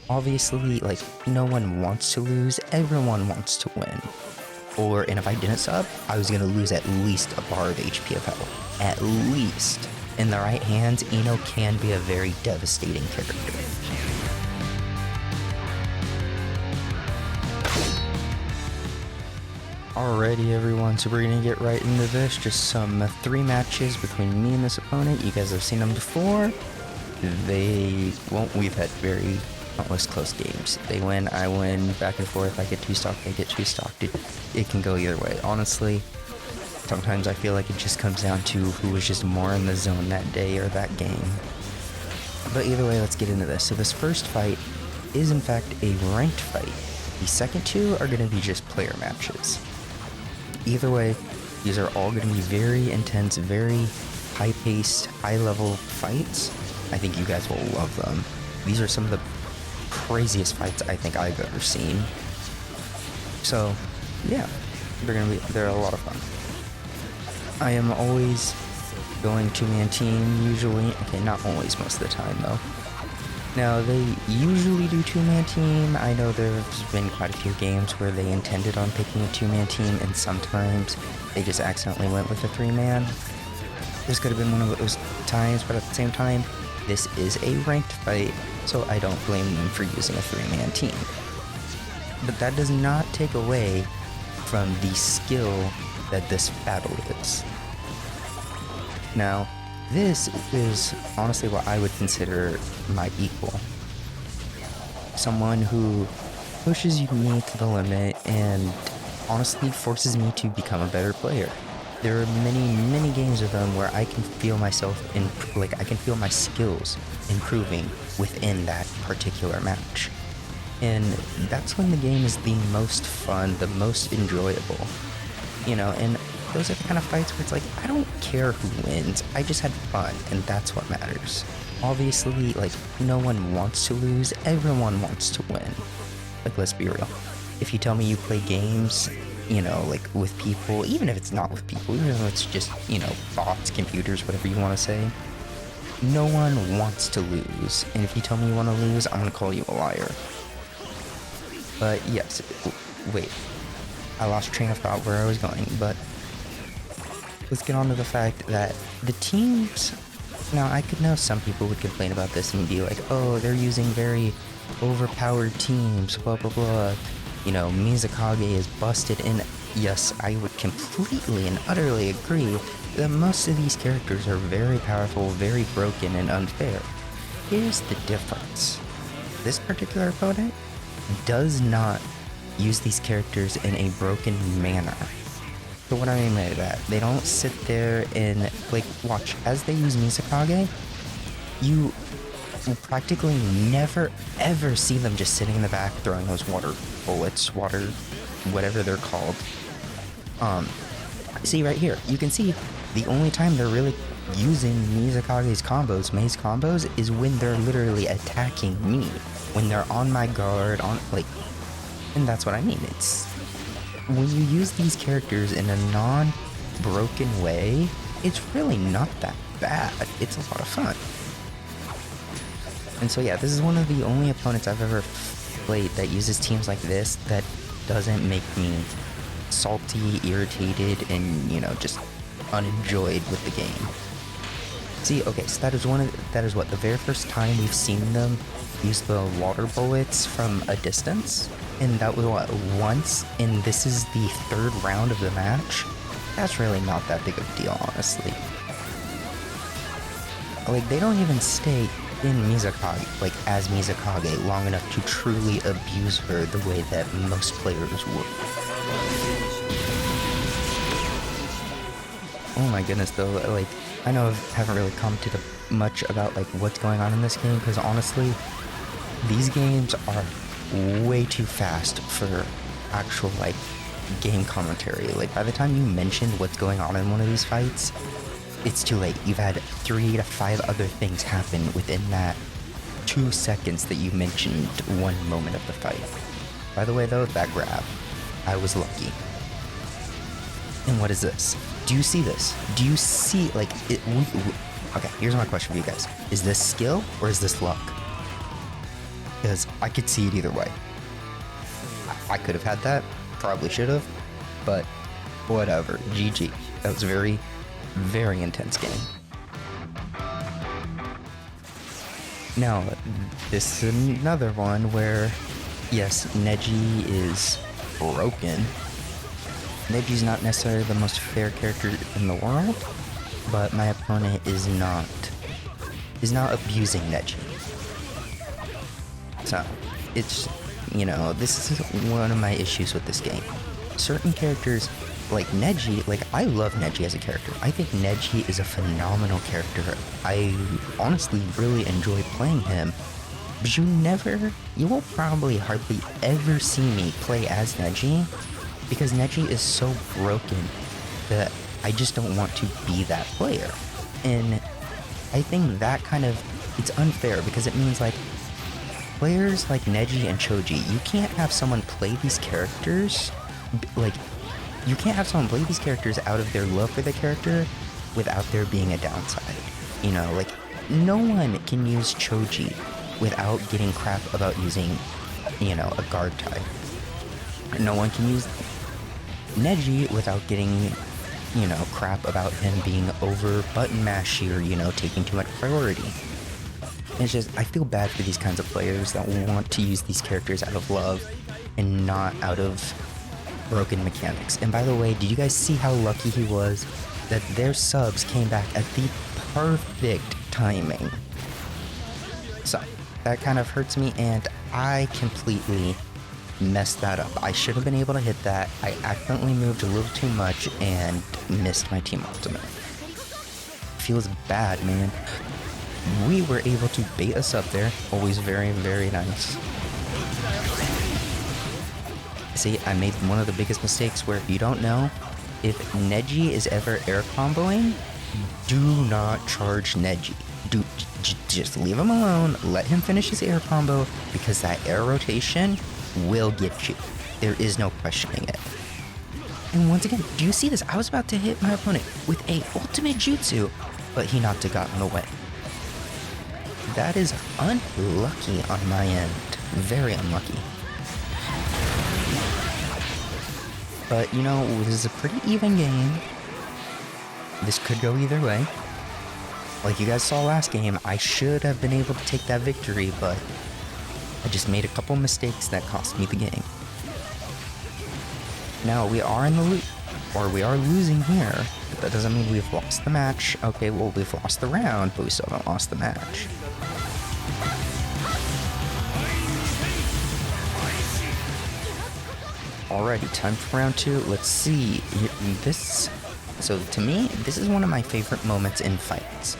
Obviously, like, no one wants to lose, everyone wants to win. And if I didn't sub, I was gonna lose at least a bar of HP of health. At least. In the right hands, Ino can be a very devastating character. Alrighty everyone, so we're gonna get right into this. Just some 3 matches between me and this opponent. You guys have seen them before. We've had very countless close games. They win, I win, back and forth. I get 2-stock, they get 2-stock. It can go either way. Honestly, sometimes I feel like it just comes down to who was just more in the zone that day or that game. But either way, let's get into this. So this first fight is in fact a ranked fight. The second 2 are going to be just player matches. Either way, these are all going to be very intense, very high-paced, high-level fights. I think you guys will love them. These are some of the craziest fights I think I've ever seen. So, yeah, they're a lot of fun. I am always going 2-man team, usually. Okay, not always, most of the time, though. Now, they usually do 2-man team. I know there's been quite a few games where they intended on picking a 2-man team, and sometimes they just accidentally went with a 3-man. This could have been one of those times, but at the same time, this is a ranked fight, so I don't blame them for using a 3-man team. But that does not take away from the skill that this battle is. Now, this is honestly what I would consider my equal. Someone who pushes me to the limit and honestly forces me to become a better player. There are many games of them where I can feel myself I can feel my skills improving within that particular match. And that's when the game is the most fun, the most enjoyable. You know, and those are the kind of fights where it's like, I don't care who wins, I just had fun, and that's what matters. Obviously, like, no one wants to lose, everyone wants to win. Like, let's be real. If you tell me you play games, you know, like, with people, even if it's not with people, even if it's just, you know, bots, computers, whatever you want to say, no one wants to lose. And if you tell me you want to lose, I'm going to call you a liar. But yes, wait. I lost train of thought where I was going, but let's get on to the fact that the teams, now I could know some people would complain about this and be like, oh, they're using very overpowered teams, blah blah blah, you know, Mizukage is busted in. Yes, I would completely and utterly agree that most of these characters are very powerful, very broken, and unfair. Here's the difference. This particular opponent does not use these characters in a broken manner. So what I mean by that, they don't sit there and, like, watch, as they use Mizukage, you will practically never ever see them just sitting in the back throwing those water bullets, whatever they're called. See right here, you can see the only time they're really using Mizukage's combos, Mei's combos, is when they're literally attacking me, when they're on my guard, and that's what I mean. It's when you use these characters in a non-broken way, it's really not that bad. It's a lot of fun. And so yeah, this is one of the only opponents I've ever played that uses teams like this that doesn't make me salty, irritated, and, you know, just unenjoyed with the game. See, okay, so that is what the very first time we've seen them use the water bullets from a distance, and that was what, once, and this is the 3rd round of the match. That's really not that big of a deal, honestly. Like, they don't even stay in Mizukage, like, as Mizukage, long enough to truly abuse her the way that most players would. Oh my goodness, though, like, I know I haven't really commented much about, like, what's going on in this game, because honestly, these games are way too fast for actual, like, game commentary. Like, by the time you mention what's going on in one of these fights, it's too late. You've had 3 to 5 other things happen within that 2 seconds that you mentioned one moment of the fight. By the way, though, that grab, I was lucky. And what is this? Do you see this? Do you see, like, it? Okay, here's my question for you guys. Is this skill or is this luck? because I could see it either way. I could have had that, probably should have, but whatever. GG. That was a very, very intense game. Now, this is another one where, yes, Neji is broken. Neji's not necessarily the most fair character in the world, but my opponent is not abusing Neji. So, it's, you know, this is one of my issues with this game. Certain characters, like Neji, like, I love Neji as a character. I think Neji is a phenomenal character. I honestly really enjoy playing him. But you will probably hardly ever see me play as Neji, because Neji is so broken that I just don't want to be that player. And I think that it's unfair, because it means, like, players like Neji and Choji, you can't have someone play these characters, like, you can't have someone play these characters out of their love for the character without there being a downside. You know, like, no one can use Choji without getting crap about using, you know, a guard type. No one can use Neji without getting, you know, crap about him being over button mashy or, you know, taking too much priority. It's just, I feel bad for these kinds of players that want to use these characters out of love and not out of broken mechanics. And by the way, did you guys see how lucky he was that their subs came back at the perfect timing? So, that kind of hurts me, and I completely messed that up. I should have been able to hit that. I accidentally moved a little too much and missed my team ultimate. Feels bad, man. We were able to bait us up there. Always very, very nice. See, I made one of the biggest mistakes where, if you don't know, if Neji is ever air comboing, do not charge Neji. Just leave him alone, let him finish his air combo, because that air rotation will get you. There is no questioning it. And once again, do you see this? I was about to hit my opponent with a ultimate jutsu, but he knocked a god in the way. That is unlucky on my end. Very unlucky. But, you know, this is a pretty even game. This could go either way. Like you guys saw last game, I should have been able to take that victory, but I just made a couple mistakes that cost me the game. Now, we are in the loop, or we are losing here, but that doesn't mean we've lost the match. Okay, well, we've lost the round, but we still haven't lost the match. Alrighty, time for round 2. Let's see. So to me, this is one of my favorite moments in fights,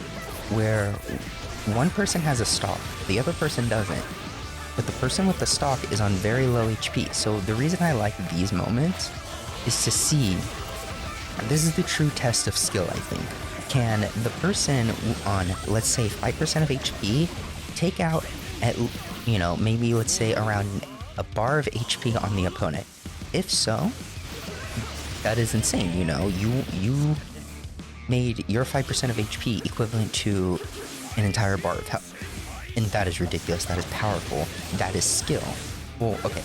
where one person has a stock, the other person doesn't, but the person with the stock is on very low HP. So the reason I like these moments is to see, this is the true test of skill, I think. Can the person on, let's say, 5% of HP take out, at, you know, maybe let's say around a bar of HP on the opponent? If so, that is insane. You know, you made your 5% of HP equivalent to an entire bar of health. And that is ridiculous. That is powerful. That is skill. Well, okay.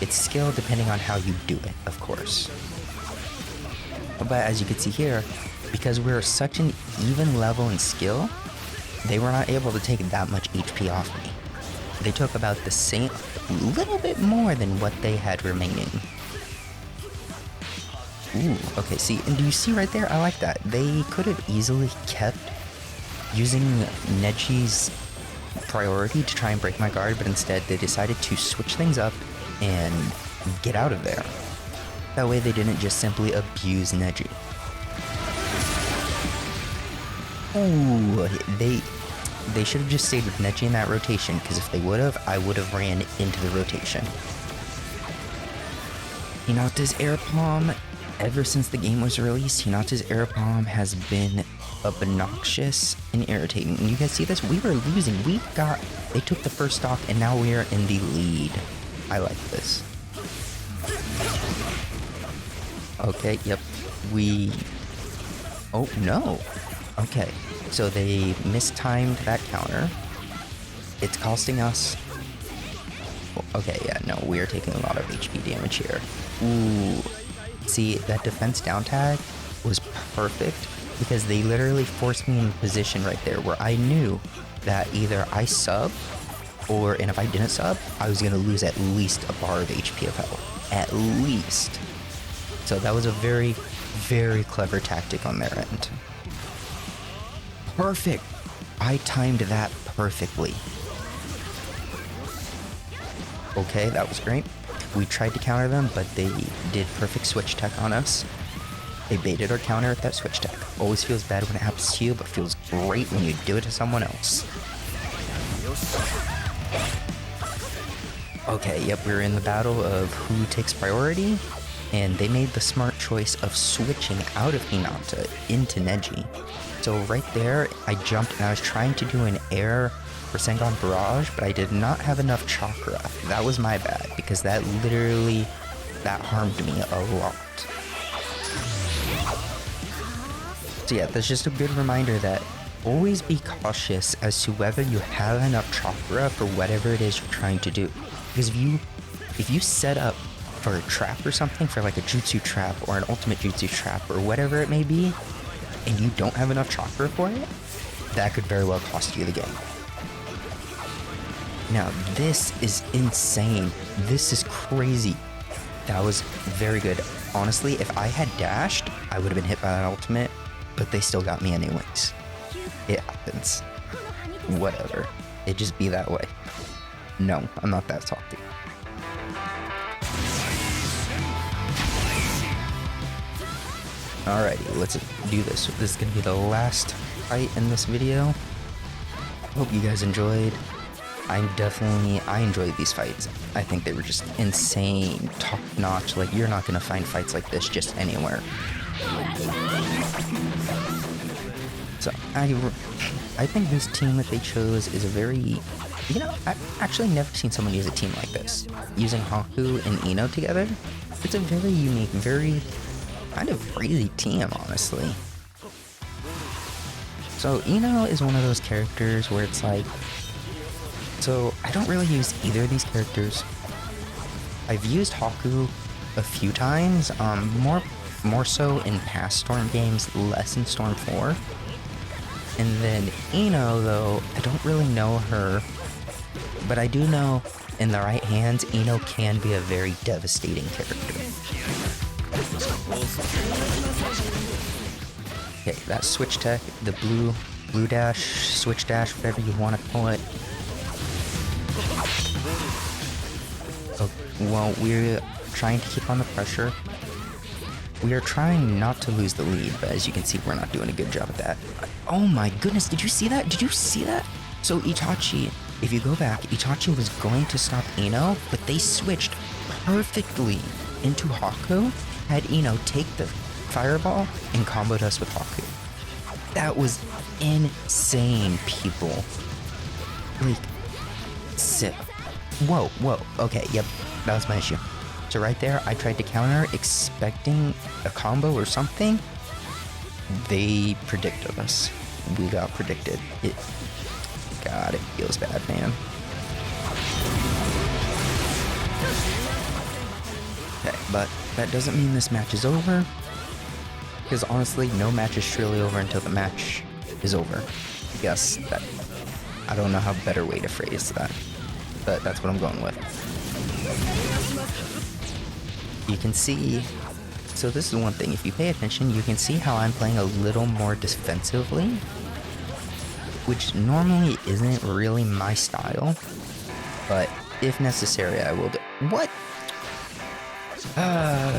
It's skill depending on how you do it, of course. But as you can see here, because we're such an even level in skill, they were not able to take that much HP off me. They took about the same, a little bit more than what they had remaining. Ooh, okay, see, and do you see right there? I like that. They could have easily kept using Neji's priority to try and break my guard, but instead they decided to switch things up and get out of there. That way they didn't just simply abuse Neji. Ooh, they should have just stayed with Neji in that rotation, because if they would have, I would have ran into the rotation. Hinata's air palm, ever since the game was released, Hinata's air palm has been obnoxious and irritating. And you guys see this? We were losing. They took the first stock, and now we are in the lead. I like this. Okay, yep. Oh, no. Okay, so they mistimed that counter. It's costing us Okay, yeah, no, we are taking a lot of HP damage here. Ooh. See, that defense down tag was perfect because they literally forced me in a position right there where I knew that either I sub and if I didn't sub, I was gonna lose at least a bar of HP of health. At least. So that was a very, very clever tactic on their end. Perfect! I timed that perfectly. Okay, that was great. We tried to counter them, but they did perfect switch tech on us. They baited our counter with that switch tech. Always feels bad when it happens to you, but feels great when you do it to someone else. Okay, yep, we're in the battle of who takes priority, and they made the smart choice of switching out of Hinata into Neji. So right there, I jumped and I was trying to do an air Rasengan Barrage, but I did not have enough chakra. That was my bad, because that harmed me a lot. So yeah, that's just a good reminder that always be cautious as to whether you have enough chakra for whatever it is you're trying to do. Because if you set up for a trap or something, for like a jutsu trap or an ultimate jutsu trap or whatever it may be, and you don't have enough chakra for it, that could very well cost you the game. Now, this is insane. This is crazy. That was very good. Honestly, if I had dashed, I would have been hit by that ultimate, but they still got me anyways. It happens. Whatever. It just be that way. No, I'm not that salty. Alrighty, let's do this. This is gonna be the last fight in this video. Hope you guys enjoyed. I enjoyed these fights. I think they were just insane, top notch. Like, you're not gonna find fights like this just anywhere. So, I think this team that they chose is a very, I've actually never seen someone use a team like this. Using Haku and Ino together, it's a very unique, very kind of crazy team, honestly. So, Ino is one of those characters where it's like, so I don't really use either of these characters. I've used Haku a few times, more so in past Storm games, less in Storm 4. And then Ino, though, I don't really know her, but I do know in the right hands, Ino can be a very devastating character. Okay, that switch tech, the blue dash, switch dash, whatever you want to call it. Oh, well, we're trying to keep on the pressure. We are trying not to lose the lead, but as you can see, we're not doing a good job at that. Oh my goodness, did you see that? Did you see that? So Itachi, if you go back, Itachi was going to stop Ino, but they switched perfectly into Haku, had Ino take the fireball, and comboed us with Haku. That was insane, people. Like, sick. Whoa, okay, yep, that was my issue. So right there, I tried to counter, expecting a combo or something. They predicted us. We got predicted. God, it feels bad, man. Okay, but that doesn't mean this match is over. Because honestly, no match is truly over until the match is over. I guess that, I don't know how better way to phrase that, but that's what I'm going with. You can see, so this is one thing, if you pay attention, you can see how I'm playing a little more defensively, which normally isn't really my style, but if necessary, I will do. What?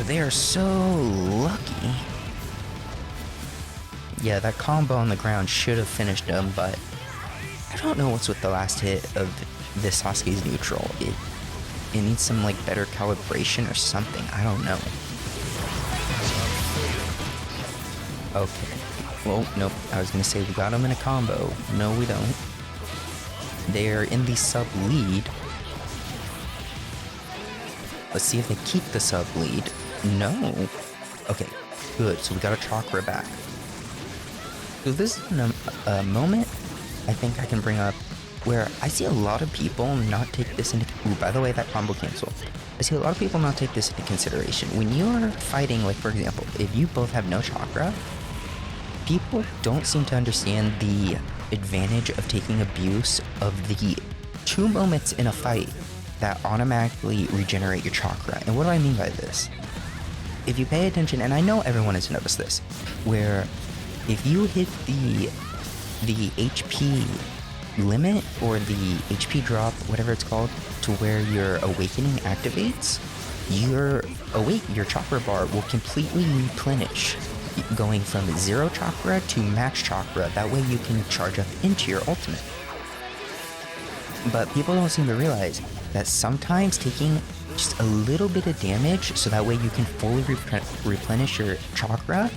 They are so lucky. Yeah, that combo on the ground should have finished him, but I don't know what's with the last hit of this Sasuke's neutral. It needs some, like, better calibration or something. I don't know. Okay. Well, nope. I was gonna say we got him in a combo. No, we don't. They're in the sub lead. Let's see if they keep the sub lead. No. Okay, good. So we got a chakra back. So this is a moment I think I can bring up where I see a lot of people not take this into. Ooh, by the way, that combo cancel. I see a lot of people not take this into consideration. When you are fighting, like for example, if you both have no chakra, people don't seem to understand the advantage of taking abuse of the 2 moments in a fight that automatically regenerate your chakra. And what do I mean by this? If you pay attention, and I know everyone has noticed this, where if you hit the HP limit or the HP drop, whatever it's called, to where your awakening activates, your chakra bar will completely replenish, going from 0 chakra to max chakra. That way you can charge up into your ultimate. But people don't seem to realize that sometimes taking just a little bit of damage so that way you can fully replenish your chakra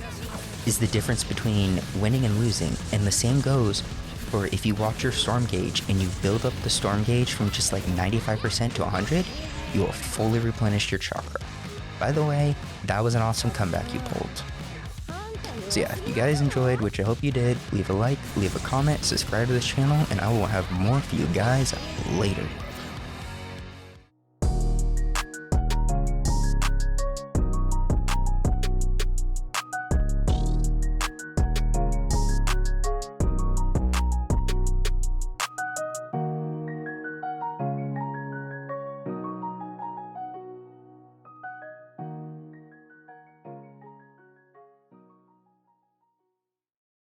is the difference between winning and losing. And the same goes for if you watch your storm gauge and you build up the storm gauge from just like 95% to 100, you will fully replenish your chakra. By the way, that was an awesome comeback you pulled. So yeah, if you guys enjoyed, which I hope you did, leave a like, leave a comment, subscribe to this channel, and I will have more for you guys later.